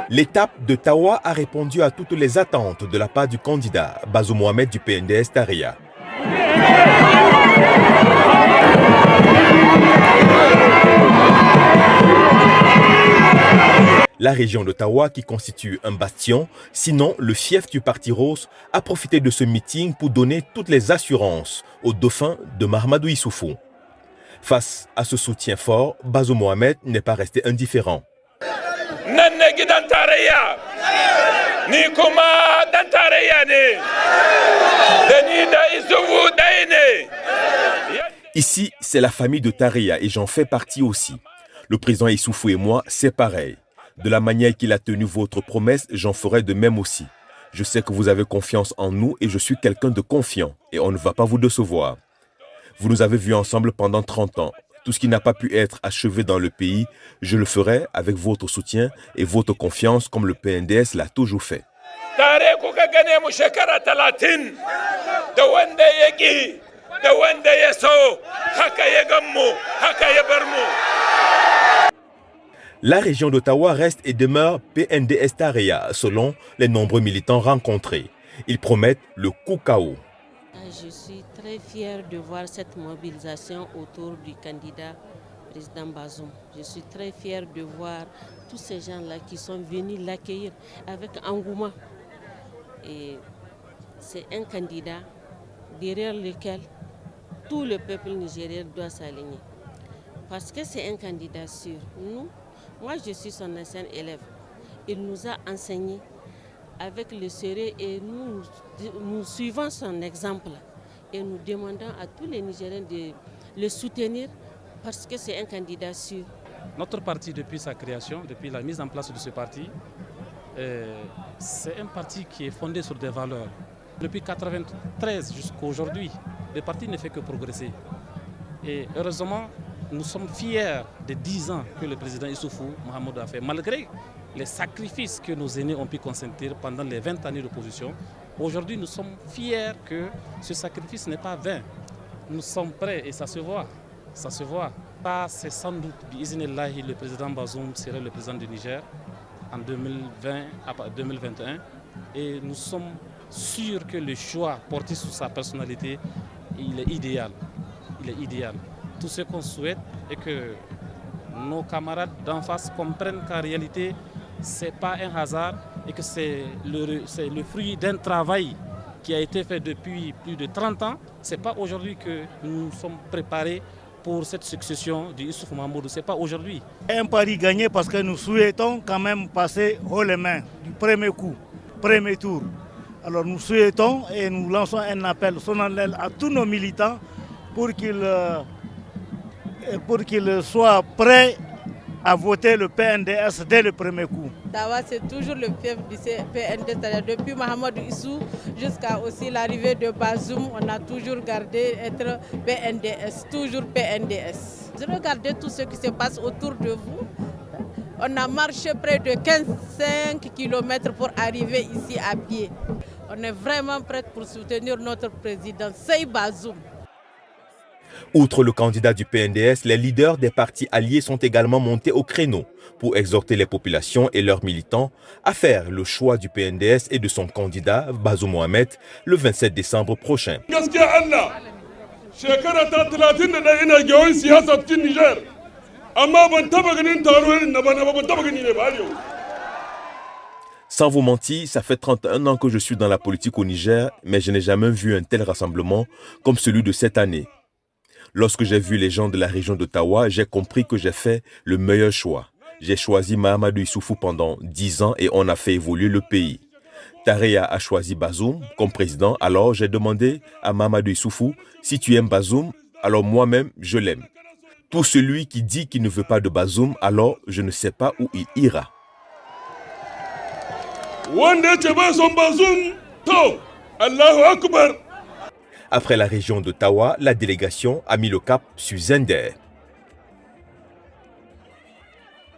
L'étape de Tawa a répondu à toutes les attentes de la part du candidat Bazoum Mohamed du PNDS Taraya. La région de Tawa, qui constitue un bastion, sinon le fief du Parti Rose, a profité de ce meeting pour donner toutes les assurances au dauphin de Mahamadou Issoufou. Face à ce soutien fort, Bazoum Mohamed n'est pas resté indifférent. Ici, c'est la famille de Taraya et j'en fais partie aussi. Le président Issoufou et moi, c'est pareil. De la manière qu'il a tenu votre promesse, j'en ferai de même aussi. Je sais que vous avez confiance en nous et je suis quelqu'un de confiant et on ne va pas vous décevoir. Vous nous avez vus ensemble pendant 30 ans. Tout ce qui n'a pas pu être achevé dans le pays, je le ferai avec votre soutien et votre confiance comme le PNDS l'a toujours fait. La région d'Ottawa reste et demeure PNDS Taraya, selon les nombreux militants rencontrés. Ils promettent le coup KO. Je suis très fière de voir cette mobilisation autour du candidat président Bazoum. Je suis très fière de voir tous ces gens-là qui sont venus l'accueillir avec engouement. Et c'est un candidat derrière lequel tout le peuple nigérien doit s'aligner. Parce que c'est un candidat sûr. Moi, je suis son ancien élève. Il nous a enseigné avec le sérieux et nous suivons son exemple. Et nous demandons à tous les Nigériens de le soutenir parce que c'est un candidat sûr. Notre parti, depuis sa création, depuis la mise en place de ce parti, c'est un parti qui est fondé sur des valeurs. Depuis 1993 jusqu'à aujourd'hui, le parti ne fait que progresser. Et heureusement, nous sommes fiers des 10 ans que le président Issoufou Mahamadou a fait, malgré les sacrifices que nos aînés ont pu consentir pendant les 20 années d'opposition. Aujourd'hui, nous sommes fiers que ce sacrifice n'est pas vain. Nous sommes prêts et ça se voit. Ça se voit. C'est sans doute, bi'iznillahi, le président Bazoum serait le président du Niger en 2020 à 2021. Et nous sommes sûrs que le choix porté sur sa personnalité, il est idéal. Il est idéal. Tout ce qu'on souhaite est que nos camarades d'en face comprennent qu'en réalité, ce n'est pas un hasard et que c'est le fruit d'un travail qui a été fait depuis plus de 30 ans. Ce n'est pas aujourd'hui que nous sommes préparés pour cette succession du Issoufou Mahamadou. Ce n'est pas aujourd'hui. Un pari gagné parce que nous souhaitons quand même passer haut les mains du premier coup, premier tour. Alors nous souhaitons et nous lançons un appel solennel à tous nos militants pour qu'ils soient prêts à voter le PNDS dès le premier coup. Tawa, c'est toujours le fief du PNDS. Depuis Mahamadou Issou jusqu'à aussi l'arrivée de Bazoum, on a toujours gardé être PNDS, toujours PNDS. Regardez tout ce qui se passe autour de vous. On a marché près de 15 km pour arriver ici à pied. On est vraiment prêts pour soutenir notre président, c'est Bazoum. Outre le candidat du PNDS, les leaders des partis alliés sont également montés au créneau pour exhorter les populations et leurs militants à faire le choix du PNDS et de son candidat, Bazoum Mohamed, le 27 décembre prochain. Sans vous mentir, ça fait 31 ans que je suis dans la politique au Niger, mais je n'ai jamais vu un tel rassemblement comme celui de cette année. Lorsque j'ai vu les gens de la région d'Ottawa, j'ai compris que j'ai fait le meilleur choix. J'ai choisi Mahamadou Issoufou pendant 10 ans et on a fait évoluer le pays. Taraya a choisi Bazoum comme président, alors j'ai demandé à Mahamadou Issoufou, si tu aimes Bazoum, alors moi-même je l'aime. Tout celui qui dit qu'il ne veut pas de Bazoum, alors je ne sais pas où il ira. Après la région d'Ottawa, la délégation a mis le cap sur Zender.